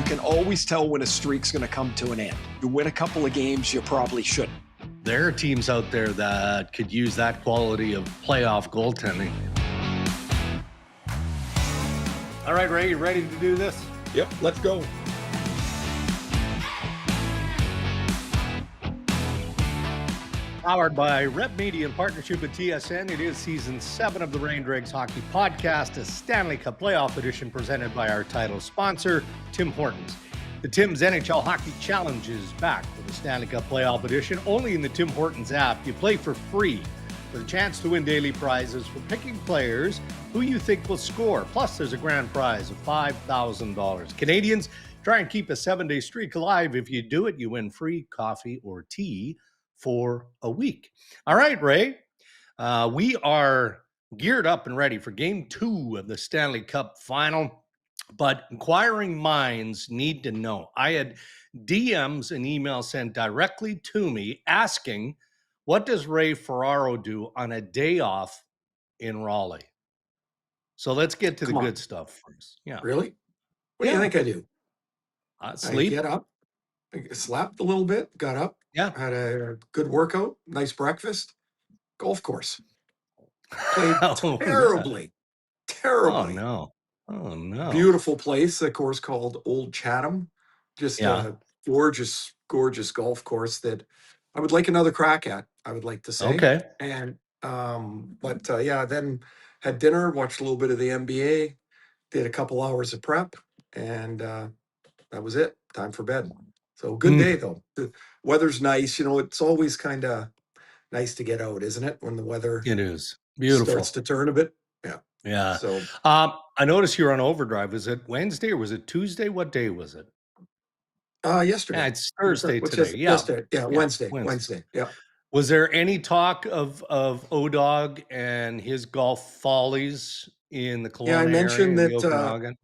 can always tell when a streak's going to come to an end. You win a couple of games, you probably shouldn't. There are teams out there that could use that quality of playoff goaltending. All right, Ray, you ready to do this? Yep, let's go. Powered by Rep Media in partnership with TSN, it is season 7 of the Ray and Dregs Hockey Podcast, a Stanley Cup playoff edition presented by our title sponsor, Tim Hortons. The Tim's NHL Hockey Challenge is back for the Stanley Cup playoff edition, only in the Tim Hortons app. You play for free for the chance to win daily prizes for picking players who you think will score. Plus, there's a grand prize of $5,000. Canadians, try and keep a 7-day streak alive. If you do it, you win free coffee or tea for a week. All right, Ray, we are geared up and ready for Game 2 of the Stanley Cup Final, but inquiring minds need to know. I had DMs and emails sent directly to me asking, what does Ray Ferraro do on a day off in Raleigh? So let's get to the good stuff first. Yeah. Really? What do you think I do? Sleep. I get up, I slept a little bit, got up, had a good workout, nice breakfast, golf course. Played terribly. Oh, no. Beautiful place, a course called Old Chatham. Just a gorgeous, gorgeous golf course that I would like another crack at, I would like to say. Okay. And, then had dinner, watched a little bit of the NBA, did a couple hours of prep, and that was it. Time for bed. So good day, though. The weather's nice. You know, it's always kind of nice to get out, isn't it? When the weather it is beautiful starts to turn a bit. Yeah. So I noticed you're on overdrive. Was it Wednesday or was it Tuesday? What day was it? Yesterday. Yeah, it's Thursday today. Yesterday. Yeah, Wednesday. Yeah. Was there any talk of O-Dog and his golf follies in the Kelowna area? I mentioned in the Okanagan?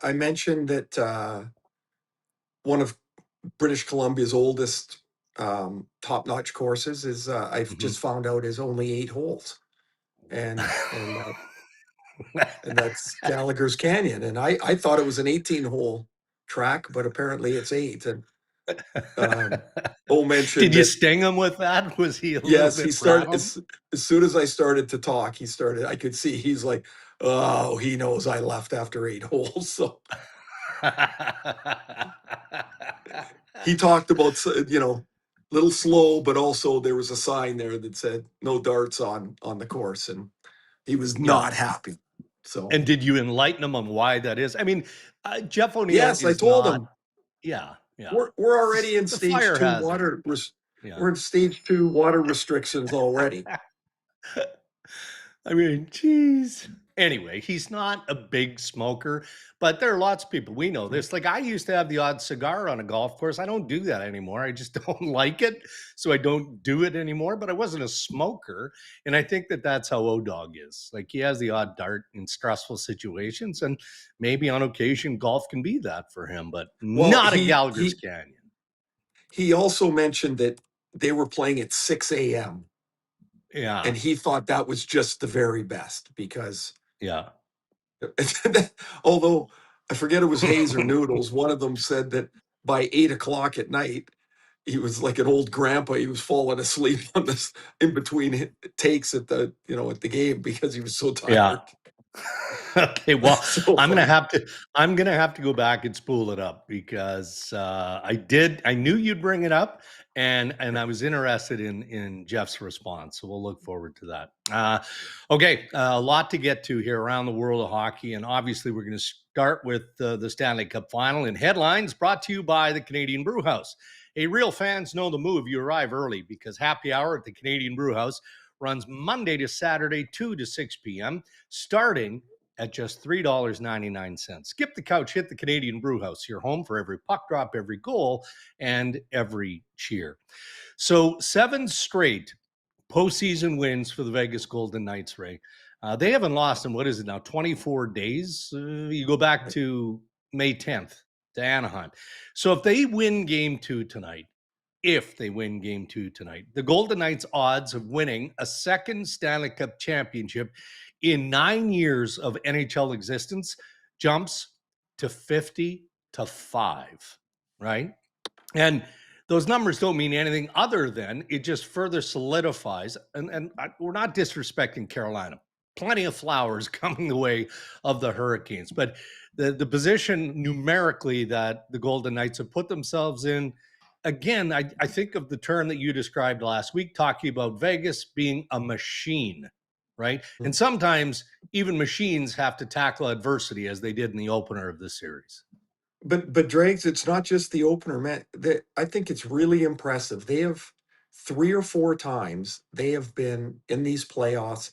I mentioned that one of British Columbia's oldest top-notch courses is I've just found out is only 8 holes, and that's Gallagher's Canyon, and I thought it was an 18-hole track, but apparently it's 8. And mentioned. Did you sting him with that? Was he? Yes, he started as soon as I started to talk. He started. I could see he's like, oh, he knows I left after 8 holes. So he talked about, little slow, but also there was a sign there that said no darts on the course, and he was not happy. So, and did you enlighten him on why that is? I mean, Jeff O'Neill. Yes, I told him. Yeah. We're already in stage 2 water. We're in stage 2 water restrictions already. I mean, geez. Anyway, he's not a big smoker, but there are lots of people. We know this. Like, I used to have the odd cigar on a golf course. I don't do that anymore. I just don't like it. So I don't do it anymore, but I wasn't a smoker. And I think that that's how O-Dog is. Like, he has the odd dart in stressful situations, and maybe on occasion golf can be that for him, but not at Gallagher's Canyon. He also mentioned that they were playing at 6 a.m. Yeah. And he thought that was just the very best because although I forget it was Hayes or Noodles, one of them said that by 8 o'clock at night, he was like an old grandpa. He was falling asleep on this in between takes at the game because he was so tired. Yeah. Okay, well, I'm gonna have to go back and spool it up because I knew you'd bring it up, and I was interested in Jeff's response. So we'll look forward to that. Okay, a lot to get to here around the world of hockey, and obviously we're going to start with the Stanley Cup Final. And headlines brought to you by the Canadian Brew House. Hey, real fans know the move. You arrive early because happy hour at the Canadian Brew House runs Monday to Saturday, 2 to 6 p.m., starting at just $3.99. Skip the couch, hit the Canadian Brew House, your home for every puck drop, every goal, and every cheer. So 7 straight postseason wins for the Vegas Golden Knights, Ray. They haven't lost in, 24 days? You go back to May 10th to Anaheim. So if they win Game 2 tonight, the Golden Knights' odds of winning a second Stanley Cup championship in 9 years of NHL existence jumps to 50 5, right? And those numbers don't mean anything other than it just further solidifies. We're not disrespecting Carolina. Plenty of flowers coming the way of the Hurricanes. But the position numerically that the Golden Knights have put themselves in, again, I think of the term that you described last week, talking about Vegas being a machine, right? And sometimes even machines have to tackle adversity as they did in the opener of this series. But Dregs, it's not just the opener, man. I think it's really impressive. They have 3 or 4 times they have been in these playoffs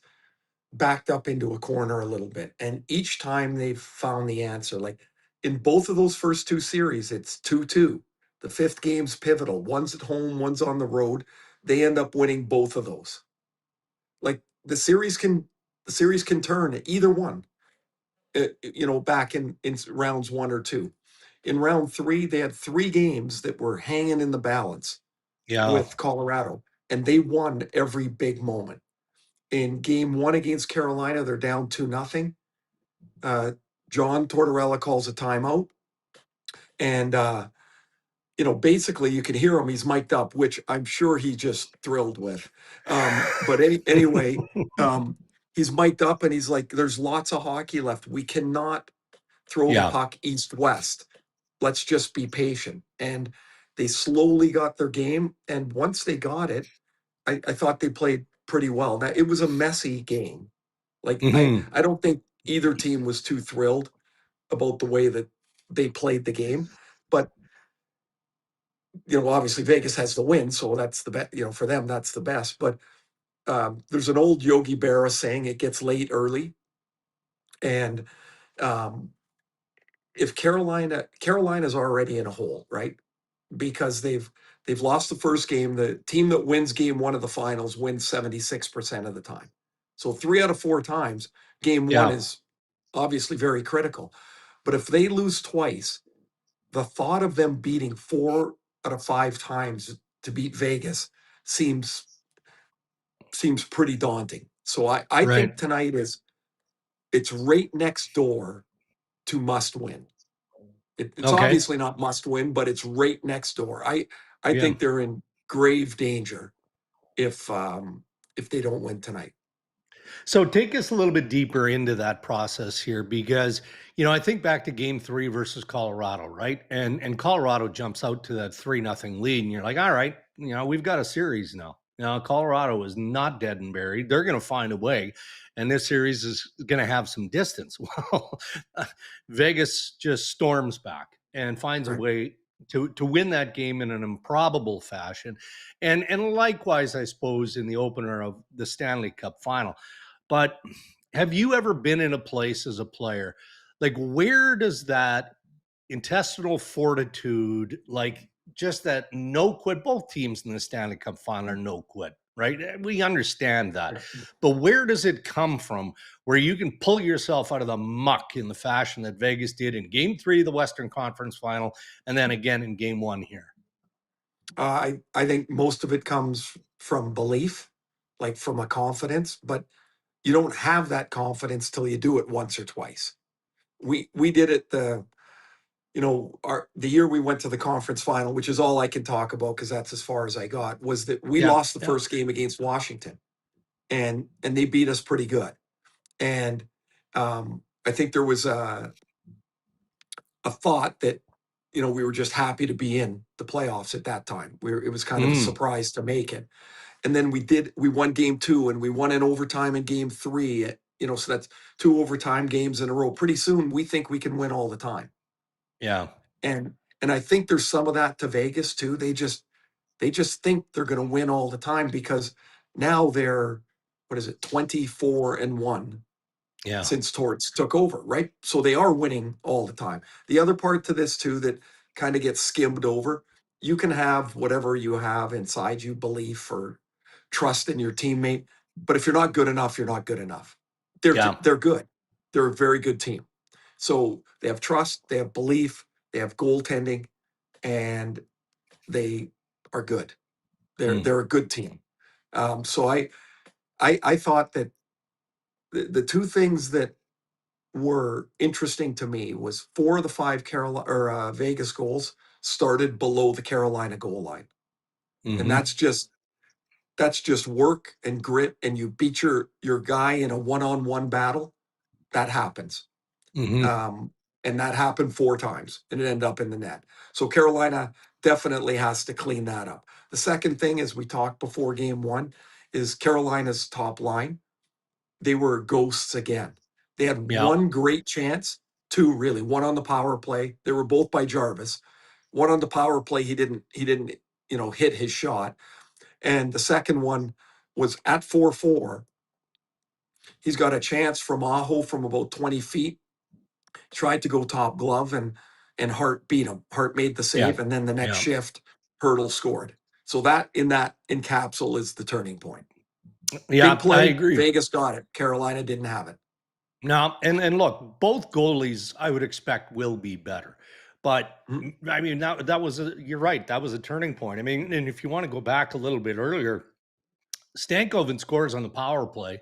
backed up into a corner a little bit, and each time they've found the answer. Like in both of those first 2 series, it's 2-2. The fifth game's pivotal. One's at home, one's on the road. They end up winning both of those. Like the series can turn either one. Back in rounds 1 or 2. In round 3, they had 3 games that were hanging in the balance Yeah. with Colorado, and they won every big moment. In game 1 against Carolina, they're down 2-0. John Tortorella calls a timeout, and basically you can hear him. He's mic'd up, which I'm sure he just thrilled with. But anyway, he's mic'd up, and he's like, "There's lots of hockey left. We cannot throw the Yeah. puck east-west. Let's just be patient." And they slowly got their game. And once they got it, I thought they played pretty well. Now, it was a messy game. Like, Mhm. I don't think either team was too thrilled about the way that they played the game. But, obviously Vegas has the win. So that's the best, for them, that's the best. But there's an old Yogi Berra saying it gets late early. And um, if Carolina's already in a hole, right? Because they've lost the first game. The team that wins game 1 of the finals wins 76% of the time. So 3 out of 4 times, game 1 Yeah. is obviously very critical. But if they lose twice, the thought of them beating 4 out of 5 times to beat Vegas seems pretty daunting. So I think Right. tonight it's right next door to must win. It's Okay. obviously not must win, but it's right next door. I Yeah. think they're in grave danger if they don't win tonight. So take us a little bit deeper into that process here because I think back to game 3 versus Colorado, right? And Colorado jumps out to that 3-0 lead, and you're like, all right, we've got a series now. Colorado is not dead and buried. They're going to find a way, and this series is going to have some distance. Well, Vegas just storms back and finds a Right. way to win that game in an improbable fashion. And likewise, I suppose, in the opener of the Stanley Cup final. But have you ever been in a place as a player, like where does that intestinal fortitude, like just that no quit, both teams in the Stanley Cup final are no quit, right? We understand that. But where does it come from where you can pull yourself out of the muck in the fashion that Vegas did in game 3 of the Western Conference final and then again in game 1 here? I think most of it comes from belief, like from a confidence, but you don't have that confidence till you do it once or twice. We did it the year we went to the conference final, which is all I can talk about because that's as far as I got, was that we Yeah. lost the first game against Washington, and they beat us pretty good. And I think there was a thought that we were just happy to be in the playoffs at that time. It was kind of a Mm, surprise to make it. And then we won game 2, and we won in overtime in game 3. So that's 2 overtime games in a row. Pretty soon we think we can win all the time. yeah. And I think there's some of that to Vegas too. They just think they're going to win all the time because now they're, what is it, 24-1 Yeah. since Torts took over, right? So they are winning all the time. The other part to this too that kind of gets skimmed over, you can have whatever you have inside you, belief or trust in your teammate, but if you're not good enough, you're not good enough. Yeah. They're good. They're a very good team. So they have trust, they have belief, they have goaltending, and they are good. They're Mm, they're a good team. So I thought that the two things that were interesting to me was 4 of the 5 Vegas goals started below the Carolina goal line. And Mm-hmm. that's just work and grit, and you beat your guy in a one-on-one battle. That happens. Mm-hmm. And that happened 4 times, and it ended up in the net. So Carolina definitely has to clean that up. The second thing, as we talked before game 1, is Carolina's top line. They were ghosts again. They had Yeah. one great chance, 2 really, one on the power play. They were both by Jarvis. One on the power play, he didn't, hit his shot. And the second one was at 4-4. He's got a chance from Aho from about 20 feet. Tried to go top glove, and Hart beat him. Hart made the Yeah. save, and then the next Yeah. shift, Hurdle scored. So that in capsule is the turning point. Yeah, Big I play, agree. Vegas got it. Carolina didn't have it. Now, and look, both goalies I would expect will be better. But Mhm. I mean, you're right. That was a turning point. I mean, and if you want to go back a little bit earlier, Stankoven scores on the power play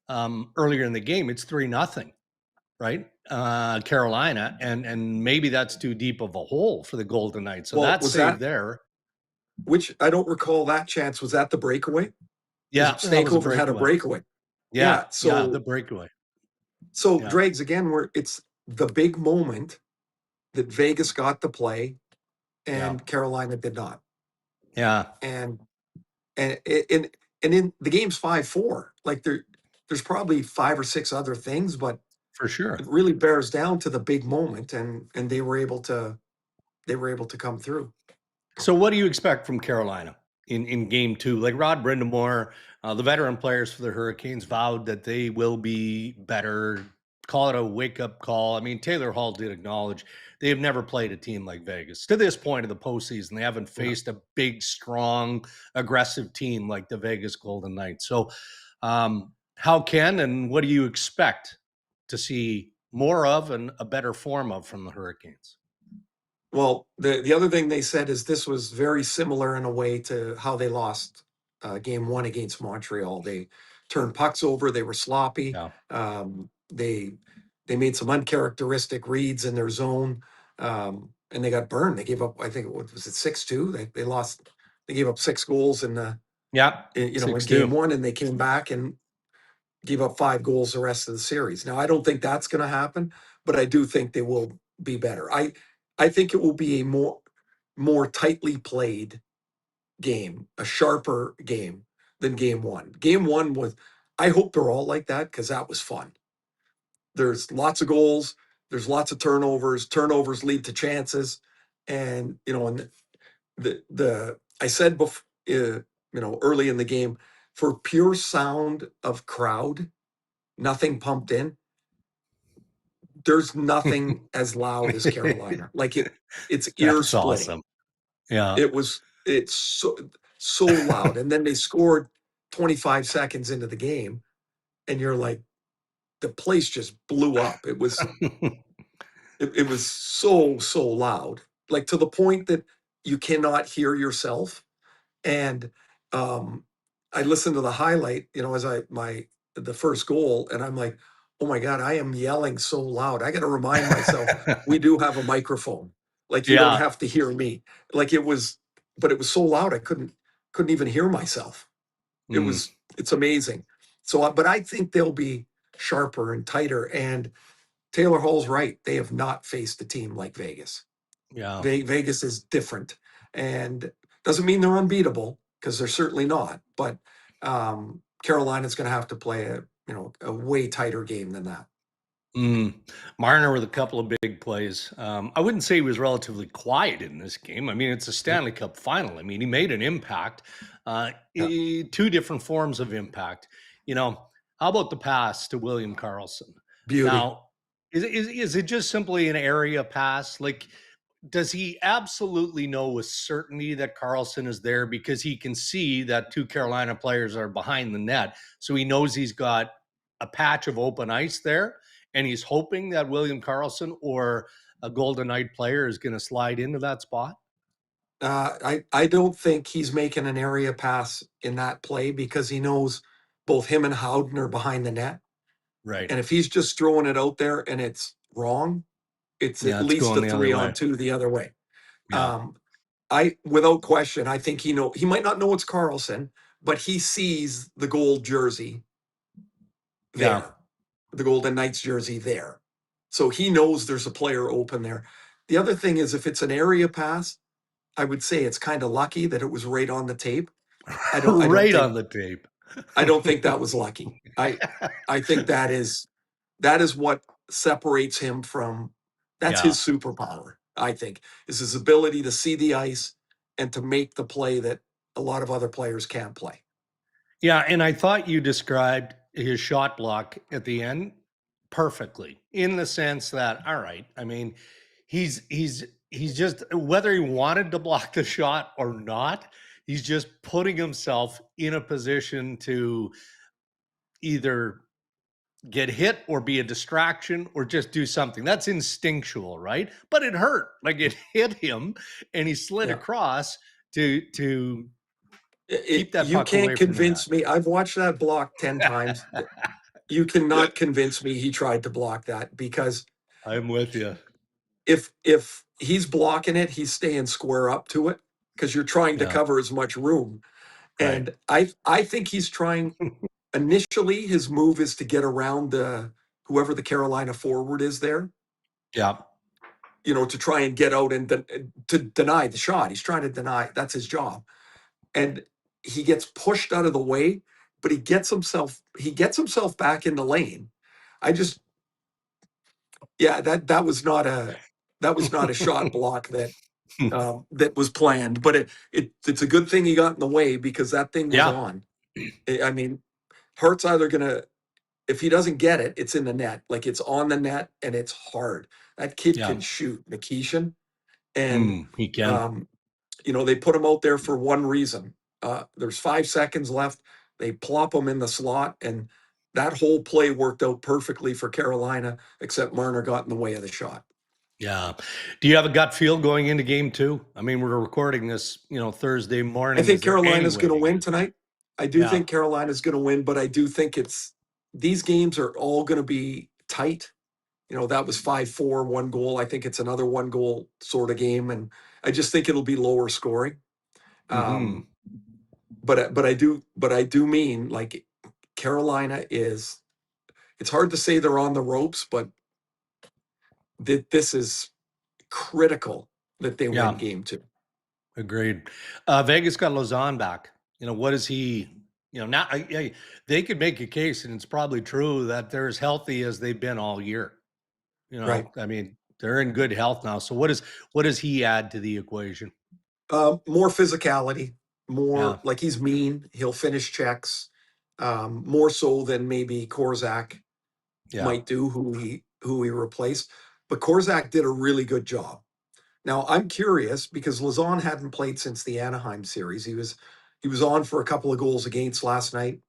earlier in the game. It's 3-0, right? Carolina, and maybe that's too deep of a hole for the Golden Knights. So Well, that was save that, there, which I don't recall that chance. Was that the breakaway? Because yeah, that was a Stankoven had a breakaway. breakaway. Yeah, Yeah. yeah, the So breakaway. Yeah, Dregs again, where it's the big moment that Vegas got the play yeah, and Carolina did not. yeah, And and and and in the game's 5-4. Like there's probably 5 or 6 other things, but for sure. it really bears down to the big moment, and they were able to come through. So, what do you expect from Carolina in game 2? Like Rod Brindamore, the veteran players for the Hurricanes vowed that they will be better. Call it a wake up call. I mean, Taylor Hall did acknowledge they have never played a team like Vegas to this point of the postseason. They haven't Yeah. faced a big, strong, aggressive team like the Vegas Golden Knights. So, how can and what do you expect to see more of and a better form of from the Hurricanes? Well, the other thing they said is this was very similar in a way to how they lost game 1 against Montreal. They turned pucks over. They were sloppy. Yeah. They made some uncharacteristic reads in their zone, and they got burned. They gave up, I think, what was it, 6-2? They lost. They gave up 6 goals Yeah. in 6-2. game 1, and they came back and gave up 5 goals the rest of the series. Now, I don't think that's going to happen, but I do think they will be better. I think it will be a more tightly played game, a sharper game than game 1. Game 1 was, I hope they're all like that because that was fun. There's lots of goals, there's lots of turnovers. Turnovers lead to chances, and and the I said before, early in the game, for pure sound of crowd, nothing pumped in. There's nothing as loud as Carolina. Like it's ear That's splitting. awesome. Yeah. It's so loud. And then they scored 25 seconds into the game, and you're like, the place just blew up. It was so loud, like to the point that you cannot hear yourself. And I listened to the highlight, as the first goal, and I'm like, oh my God, I am yelling so loud. I got to remind myself we do have a microphone. Like you don't Yeah. have to hear me. Like but it was so loud I couldn't even hear myself. Mm, It's amazing. So, but I think they'll be sharper and tighter. And Taylor Hall's right. They have not faced a team like Vegas. yeah. Vegas is different, and doesn't mean they're unbeatable because they're certainly not. But Carolina's going to have to play a way tighter game than that. Mm. Marner with a couple of big plays. I wouldn't say he was relatively quiet in this game. I mean, it's a Stanley Cup final. I mean, he made an impact, Yeah, 2 different forms of impact. How about the pass to William Karlsson? beauty. Now, is it just simply an area pass? Like, does he absolutely know with certainty that Carlson is there because he can see that 2 Carolina players are behind the net? So he knows he's got a patch of open ice there, and he's hoping that William Carlson or a Golden Knight player is going to slide into that spot? I don't think he's making an area pass in that play because he knows both him and Howden are behind the net. Right. And if he's just throwing it out there and it's wrong, it's Yeah, at it's least going a the other way. 3-on-2 the other way. Yeah. Without question, I think he might not know it's Carlson, but he sees the gold jersey there, Yeah. the Golden Knights jersey there. So he knows there's a player open there. The other thing is, if it's an area pass, I would say it's kind of lucky that it was right on the tape. I don't Right think on the tape. that was lucky. I think that is what separates him from, that's Yeah. his superpower, I think, is his ability to see the ice and to make the play that a lot of other players can't play. Yeah, and I thought you described his shot block at the end perfectly, in the sense that, all right, I mean, he's just, whether he wanted to block the shot or not, he's just putting himself in a position to either get hit or be a distraction or just do something. That's instinctual, right? But it hurt. Like, it hit him and he slid Yeah. across to keep that You puck can't away from the net. convince me. I've watched that block 10 times. You cannot convince me he tried to block that, because I'm with you. if he's blocking it, he's staying square up to it, because you're trying to Yeah. cover as much room. Right. And I think he's trying, initially his move is to get around whoever the Carolina forward is there, Yeah. to try and get out and to deny the shot. He's trying to deny, that's his job. And he gets pushed out of the way, but he gets himself back in the lane. That was not a shot block that was planned, but it's a good thing he got in the way, because that thing was Yeah. on. I mean, Hart's either gonna, if he doesn't get it, it's in the net. Like, it's on the net and it's hard. That kid Yeah. can shoot, McKeeshan. And He can. they put him out there for one reason. There's 5 seconds left. They plop him in the slot, and that whole play worked out perfectly for Carolina, except Marner got in the way of the shot. Yeah. Do you have a gut feel going into game 2? I mean, we're recording this, Thursday morning. I think Is there any Carolina's way going to to win get it? tonight. I do Yeah. think Carolina's going to win, but I do think these games are all going to be tight. That was 5-4, one goal. I think it's another one goal sort of game, and I just think it'll be lower scoring. Mm-hmm. But I do mean, like, Carolina is. It's hard to say they're on the ropes, but this is critical that they win Yeah. game 2. Agreed. Vegas got Lausanne back. What is he? Now they could make a case, and it's probably true, that they're as healthy as they've been all year. Right. I mean, they're in good health now. So what does he add to the equation? More physicality, more Yeah. like, he's mean. He'll finish checks, more so than maybe Korzak Yeah. might do, who he replaced. But Korzak did a really good job. Now, I'm curious, because Lausanne hadn't played since the Anaheim series. He was on for a couple of goals against last night,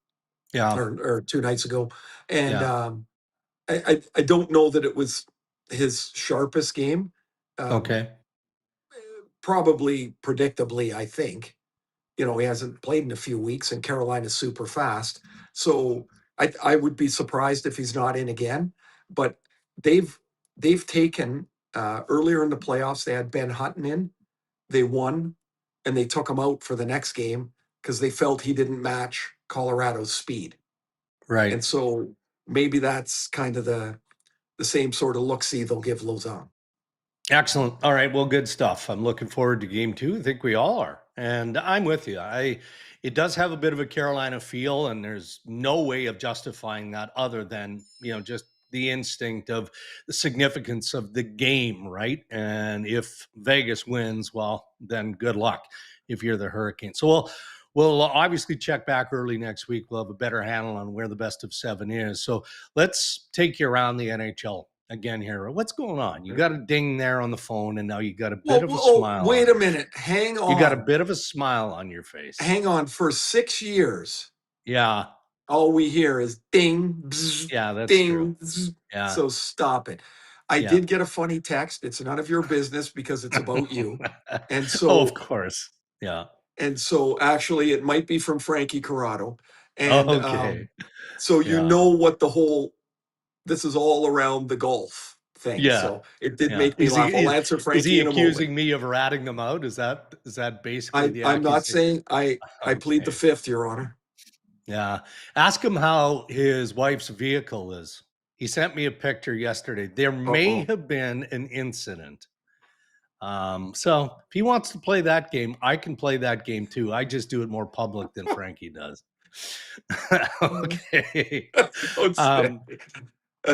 Yeah. or 2 nights ago, and Yeah. I don't know that it was his sharpest game. Okay. Probably predictably, I think. He hasn't played in a few weeks, and Carolina's super fast. So I would be surprised if he's not in again. But they've taken, earlier in the playoffs, they had Ben Hutton in. They won, and they took him out for the next game because they felt he didn't match Colorado's speed. Right. And so maybe that's kind of the same sort of look-see they'll give Lausanne. Excellent. All right. Well, good stuff. I'm looking forward to game 2. I think we all are. And I'm with you. It does have a bit of a Carolina feel, and there's no way of justifying that other than, just the instinct of the significance of the game, right? And if Vegas wins, well, then good luck if you're the Hurricanes. So we'll obviously check back early next week. We'll have a better handle on where the best of 7 is. So let's take you around the NHL again here. What's going on? You got a ding there on the phone, and now you got a bit of a smile. Wait a minute. Hang on. You got a bit of a smile on your face. Hang on. For 6 years, yeah, all we hear is ding, bzz, yeah, that's ding, true. bzz. Yeah. So stop it. I did get a funny text. It's none of your business because it's about you. And so, of course. Yeah. And so actually it might be from Frankie Corrado. And Okay. so Yeah. what the whole this is all around the golf thing. Yeah. So it did Yeah. make me laugh. I'll answer Is Frankie he in a moment. accusing me of ratting them out? Is that basically the I'm not accusation? saying I plead the Okay. fifth, Your Honor. Yeah. Ask him how his wife's vehicle is. He sent me a picture yesterday. There may Uh-oh. have been an incident. So if he wants to play that game, I can play that game too. I just do it more public than Frankie does. Okay.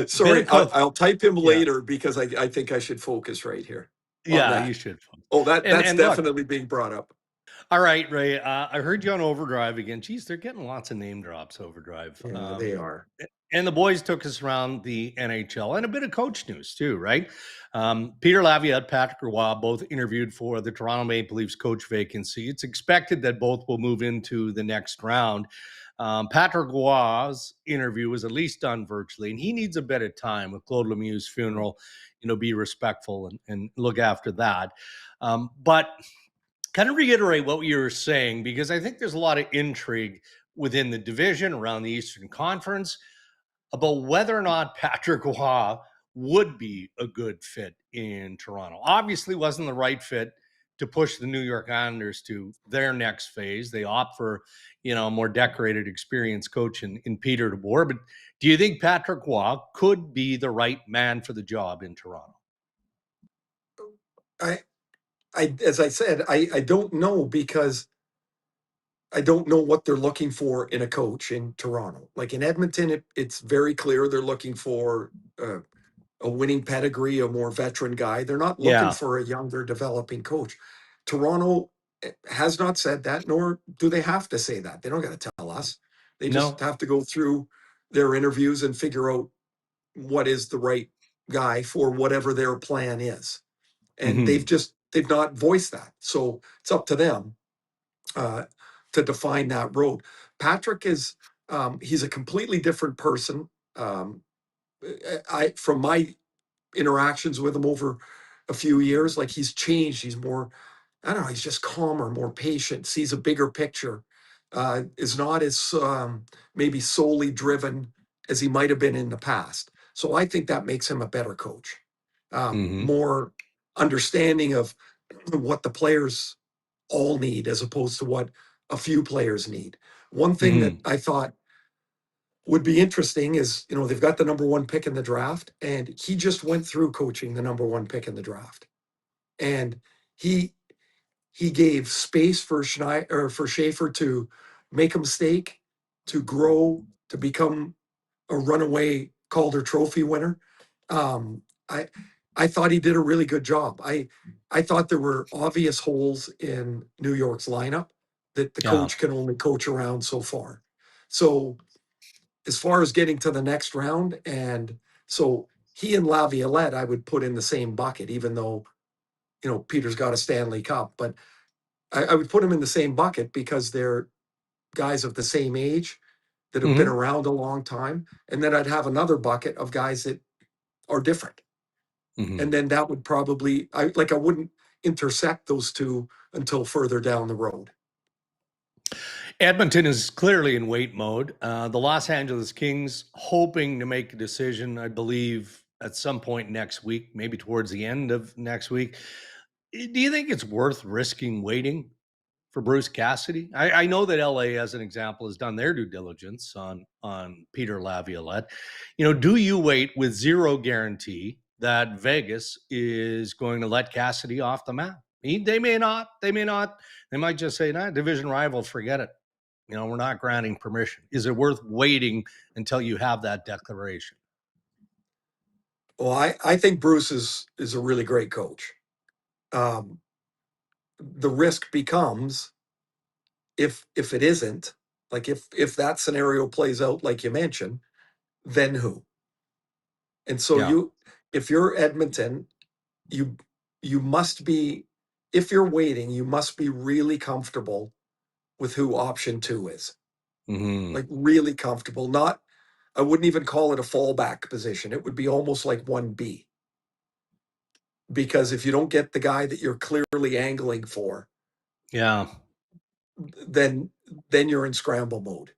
Sorry, Bit of co- I'll type him yeah. later because I think I should focus right here on Yeah, you that. should. Oh, And that's and look, definitely being brought up. all right, Ray. I heard you on Overdrive again. Geez, they're getting lots of name drops. Overdrive. Yeah, they are. And the boys took us around the NHL and a bit of coach news too, right? Peter Laviolette, Patrick Roy, both interviewed for the Toronto Maple Leafs coach vacancy. It's expected that both will move into the next round. Patrick Roy's interview was at least done virtually, and he needs a bit of time with Claude Lemieux's funeral. Be respectful and look after that. But kind of reiterate what you were saying, because I think there's a lot of intrigue within the division around the Eastern Conference about whether or not Patrick Roy would be a good fit in Toronto. Obviously wasn't the right fit to push the New York Islanders to their next phase. They opt for, a more decorated, experienced coach in Peter DeBoer. But do you think Patrick Roy could be the right man for the job in Toronto? As I said, I don't know because I don't know what they're looking for in a coach in Toronto. Like in Edmonton, it's very clear they're looking for a winning pedigree, a more veteran guy. They're not looking Yeah. for a younger, developing coach. Toronto has not said that, nor do they have to say that. They don't got to tell us. They just No. have to go through their interviews and figure out what is the right guy for whatever their plan is. And Mm-hmm. they've not voiced that. So it's up to them to define that road. Patrick is he's a completely different person. From my interactions with him over a few years, like he's changed. He's more, I don't know, he's just calmer, more patient, sees a bigger picture, is not as maybe solely driven as he might have been in the past. So I think that makes him a better coach, Mm-hmm. more understanding of what the players all need as opposed to what a few players need. One thing that Mm-hmm. I thought would be interesting is, they've got the number one pick in the draft, and he just went through coaching the number one pick in the draft. And he gave space for Schneider or for Schaefer to make a mistake, to grow, to become a runaway Calder Trophy winner. Um, I I thought he did a really good job. I thought there were obvious holes in New York's lineup that the Yeah. coach can only coach around so far. So as far as getting to the next round, and so he and Laviolette, I would put in the same bucket, even though Peter's got a Stanley Cup, but I would put him in the same bucket because they're guys of the same age that have been Mm-hmm. around a long time. And then I'd have another bucket of guys that are different. Mm-hmm. And then that would probably, I wouldn't intersect those two until further down the road. Edmonton is clearly in wait mode. The Los Angeles Kings hoping to make a decision, I believe, at some point next week, maybe towards the end of next week. Do you think it's worth risking waiting for Bruce Cassidy? I know that LA, as an example, has done their due diligence on Peter Laviolette. Do you wait with zero guarantee that Vegas is going to let Cassidy off the map? They may not. They might just say, nah, division rival, forget it. We're not granting permission. Is it worth waiting until you have that declaration? Well, I think Bruce is a really great coach. The risk becomes if it isn't, like if that scenario plays out like you mentioned, then who? And so Yeah. if you're Edmonton, you must be, if you're waiting, you must be really comfortable with who option two is. Mm-hmm. Like really comfortable. Not, I wouldn't even call it a fallback position. It would be almost like 1B. Because if you don't get the guy that you're clearly angling for, Yeah. then you're in scramble mode.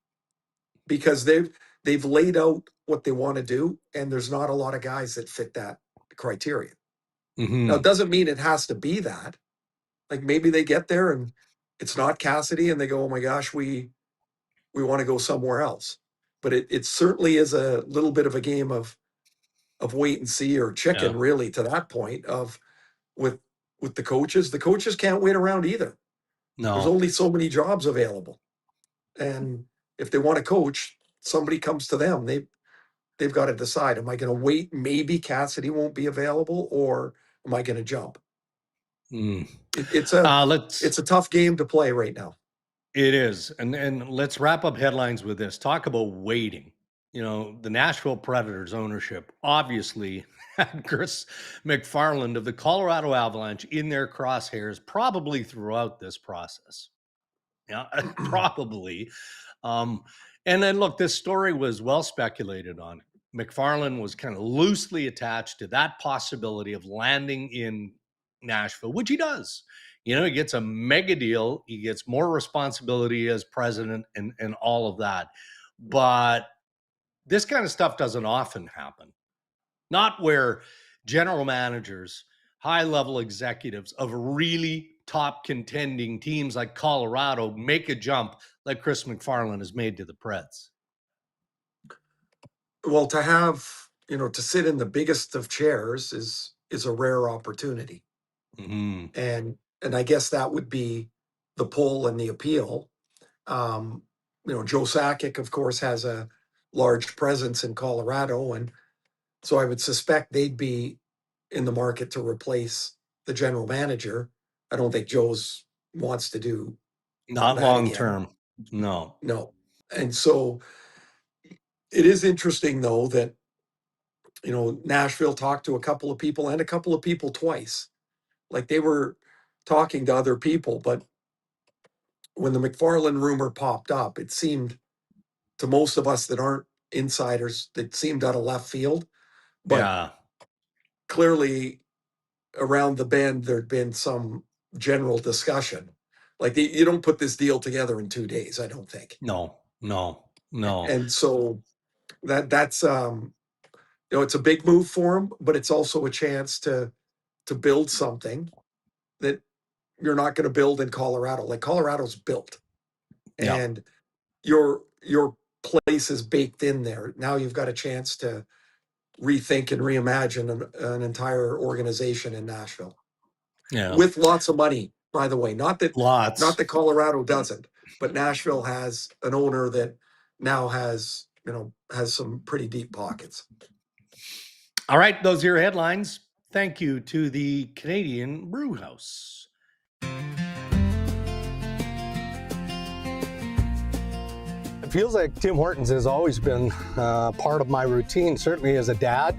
Because they've laid out what they want to do, and there's not a lot of guys that fit that criteria. Mm-hmm. Now, it doesn't mean it has to be that. Like maybe they get there and it's not Cassidy, and they go, "Oh my gosh, we want to go somewhere else." But it certainly is a little bit of a game of wait and see or chicken, Yeah. really, to that point of with the coaches. The coaches can't wait around either. There's No. only so many jobs available, and if they want to coach, somebody comes to them. They've got to decide: am I going to wait? Maybe Cassidy won't be available, or am I going to jump? Mm. It's Let's a tough game to play right now. It is. And let's wrap up headlines with this. Talk about waiting. You know, the Nashville Predators ownership obviously had Chris MacFarland of the Colorado Avalanche in their crosshairs probably throughout this process. Yeah, probably. And then look, this story was well speculated on. MacFarland was kind of loosely attached to that possibility of landing in Nashville, which he does. You know, he gets a mega deal, he gets more responsibility as president and all of that. But this kind of stuff doesn't often happen. Not where general managers, high level executives of really top contending teams like Colorado make a jump like Chris MacFarland has made to the Preds. Well, to have, to sit in the biggest of chairs is a rare opportunity. Mm-hmm. And I guess that would be the pull and the appeal. Joe Sakic, of course, has a large presence in Colorado, and so I would suspect they'd be in the market to replace the general manager. I don't think Joe's wants to do Not that long again. term. No. And so it is interesting, though, that Nashville talked to a couple of people and a couple of people twice. Like they were talking to other people, but when the MacFarland rumor popped up, it seemed to most of us that aren't insiders, that seemed out of left field. But Yeah. clearly around the bend, there'd been some general discussion. Like you don't put this deal together in 2 days, I don't think. No. And so that's it's a big move for him, but it's also a chance to build something that you're not going to build in Colorado. Like Colorado's built, Yeah. and your place is baked in there. Now you've got a chance to rethink and reimagine an entire organization in Nashville. Yeah. With lots of money, by the way. Not that Colorado doesn't, but Nashville has an owner that now has some pretty deep pockets. All right, those are your headlines. Thank you to the Canadian Brew House. It feels like Tim Hortons has always been part of my routine, certainly as a dad,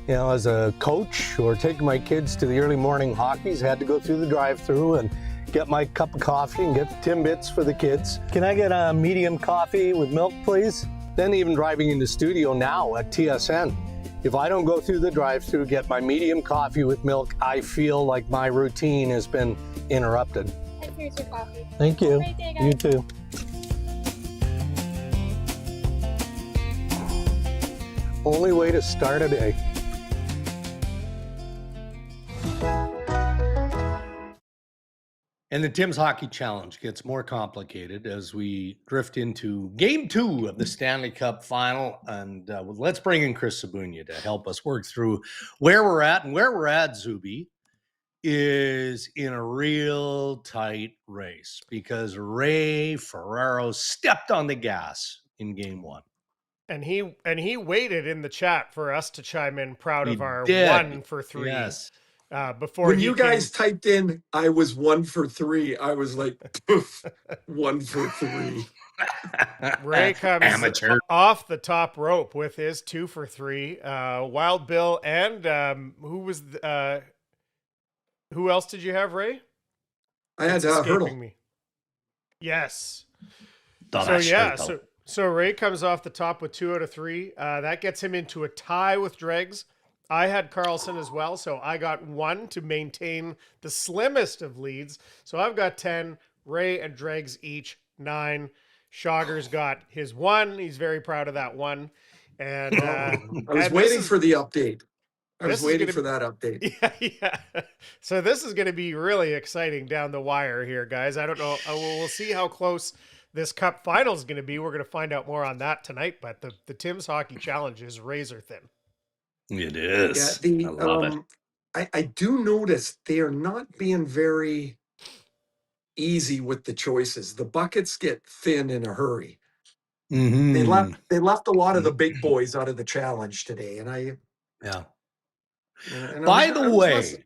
as a coach, or taking my kids to the early morning hockeys. Had to go through the drive-thru and get my cup of coffee and get the Timbits for the kids. Can I get a medium coffee with milk, please? Then even driving into studio now at TSN. If I don't go through the drive-thru, get my medium coffee with milk, I feel like my routine has been interrupted. Here's your coffee. Thank you. Have a great day, guys. You too. Only way to start a day. And the Tim's Hockey Challenge gets more complicated as we drift into Game 2 of the Stanley Cup Final. And let's bring in Chris Sabunia to help us work through where we're at. And where we're at, Zuby, is in a real tight race because Ray Ferraro stepped on the gas in Game 1. And he waited in the chat for us to chime in, proud of our did. 1 for 3. Yes. Before when you guys typed in, I was 1 for 3. I was like, poof, 1 for 3. Ray comes Amateur. off the top rope with his 2 for 3. Wild Bill and who else did you have, Ray? I had Hurdle. Me. Yes. So Ray comes off the top with 2 out of 3. That gets him into a tie with Dregs. I had Carlson as well, so I got 1 to maintain the slimmest of leads. So I've got 10. Ray and Dregs each 9. Schauger's got his 1. He's very proud of that 1. And I was and waiting for the update. I was this is waiting gonna for that update. yeah. So this is going to be really exciting down the wire here, guys. I don't know. We'll see how close this Cup final is going to be. We're going to find out more on that tonight. But the Tim's Hockey Challenge is razor thin. It Yeah, is. I love it. I do notice they are not being very easy with the choices. The buckets get thin in a hurry. Mm-hmm. They left a lot of the big boys out of the challenge today, and Yeah. and By the I was way,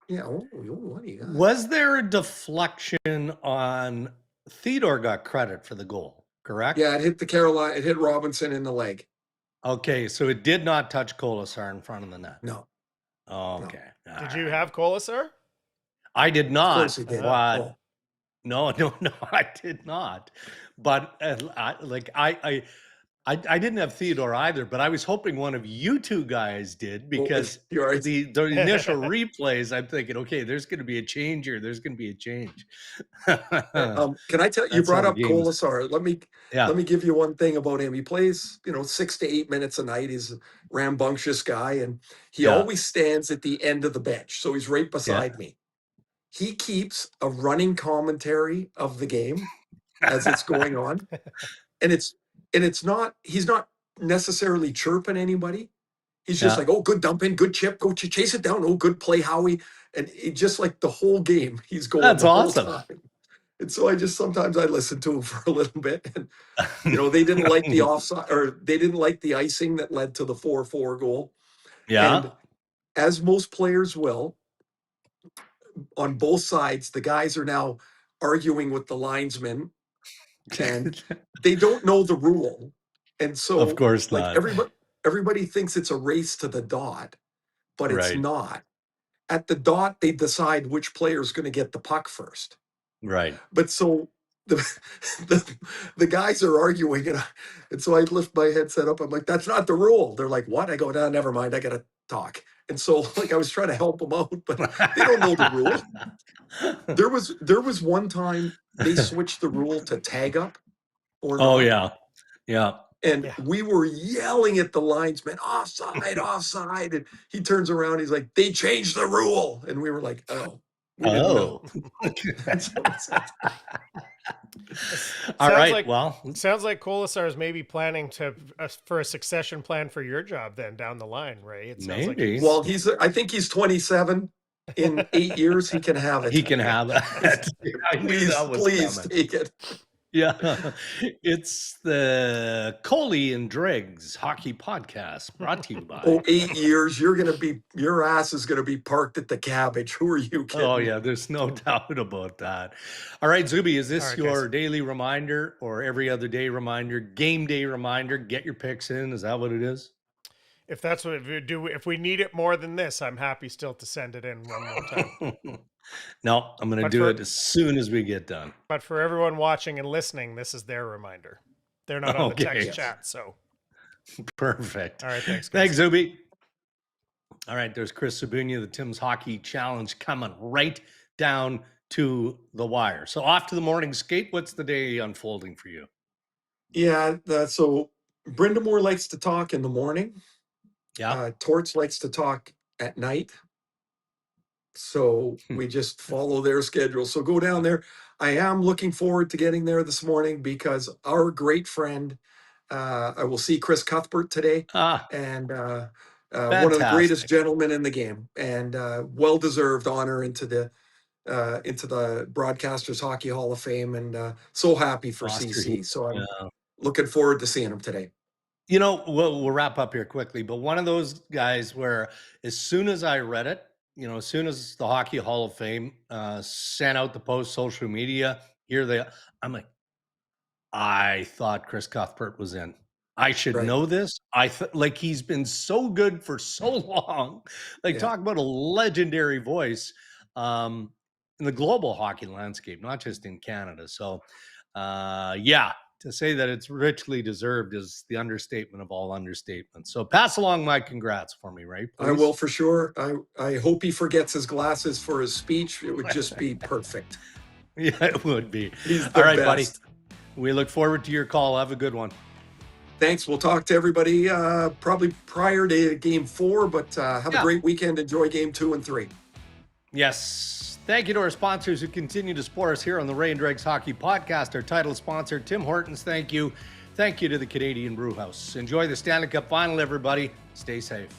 yeah. What do you got? was there a deflection on Theodore got credit for the goal, correct? Yeah, it hit the Carolina. It hit Robinson in the leg. Okay, so it did not touch Colasar in front of the net. No, Okay. Did you have Colasar? I did of not. course he did. But Oh. no, I did not. But I didn't have Theodore either, but I was hoping one of you two guys did because You're right. the initial replays, I'm thinking, okay, there's going to be a change here. There's going to be a change. Can I tell you? You That's brought how up the game is. Colasar. Let me give you one thing about him. He plays 6 to 8 minutes a night. He's a rambunctious guy, and he Yeah. always stands at the end of the bench, so he's right beside me. He keeps a running commentary of the game as it's going on, and it's not. He's not necessarily chirping anybody. He's just Yeah. like, "Oh, good dump in, good chip, go chase it down. Oh, good play, Howie." And it just like the whole game, he's going. That's the whole awesome. time. And so sometimes I listen to him for a little bit. And they didn't like the offside, or they didn't like the icing that led to the 4-4 goal. Yeah. And as most players will, on both sides, the guys are now arguing with the linesmen, and they don't know the rule. And so, Of course like, not. everybody thinks it's a race to the dot, but it's Right. not. At the dot, they decide which player is going to get the puck first. Right. But so the guys are arguing, and so I lift my headset up. I'm like, "That's not the rule." They're like, "What?" I go, "No, never mind. I got to talk." And so, like, I was trying to help them out, but they don't know the rule. There was one time they switched the rule to tag up or not. Oh yeah. Yeah. And we were yelling at the linesman, "Offside, offside." And he turns around, he's like, "They changed the rule." And we were like, "Oh, we didn't know." All right. Like, well, sounds like Colasar is maybe planning for a succession plan for your job then down the line, Ray. It sounds maybe. Well, I think he's 27. In 8 years, he can have it. He can have that. Please take it. Yeah, it's the Coley and Dregs Hockey Podcast brought to you by. 8 years, your ass is gonna be parked at the Cabbage. Who are you kidding? Oh yeah, there's no doubt about that. All right, Zuby, is this your daily reminder or every other day reminder, game day reminder? Get your picks in. Is that what it is? If that's what we do, if we need it more than this, I'm happy still to send it in one more time. No, I'm going to do it as soon as we get done. But for everyone watching and listening, this is their reminder. They're not on the text chat, so. Perfect. All right, thanks, Thanks, guys. Zuby. All right, there's Chris Sabunia, the Tim's Hockey Challenge coming right down to the wire. So off to the morning skate. What's the day unfolding for you? Yeah, so Brindamore likes to talk in the morning. Yeah. Torts likes to talk at night. So we just follow their schedule. So go down there. I am looking forward to getting there this morning because our great friend, I will see Chris Cuthbert today, and one of the greatest gentlemen in the game, and well-deserved honor into the Broadcasters Hockey Hall of Fame, and so happy for CC. So I'm looking forward to seeing him today. We'll wrap up here quickly, but one of those guys where as soon as I read it, as soon as the Hockey Hall of Fame sent out the post, social media, I'm like, I thought Chris Cuthbert was in. I should know this. Like he's been so good for so long. Talk about a legendary voice in the global hockey landscape, not just in Canada. So, to say that it's richly deserved is the understatement of all understatements. So pass along my congrats for me, right? I will for sure. I hope he forgets his glasses for his speech. It would just be perfect. Yeah, it would be. He's the all right, best. buddy. We look forward to your call. Have a good one. Thanks. We'll talk to everybody probably prior to game 4, but have a great weekend. Enjoy game 2 and 3. Yes. Thank you to our sponsors who continue to support us here on the Ray and Dregs Hockey Podcast. Our title sponsor, Tim Hortons, thank you. Thank you to the Canadian Brewhouse. Enjoy the Stanley Cup Final, everybody. Stay safe.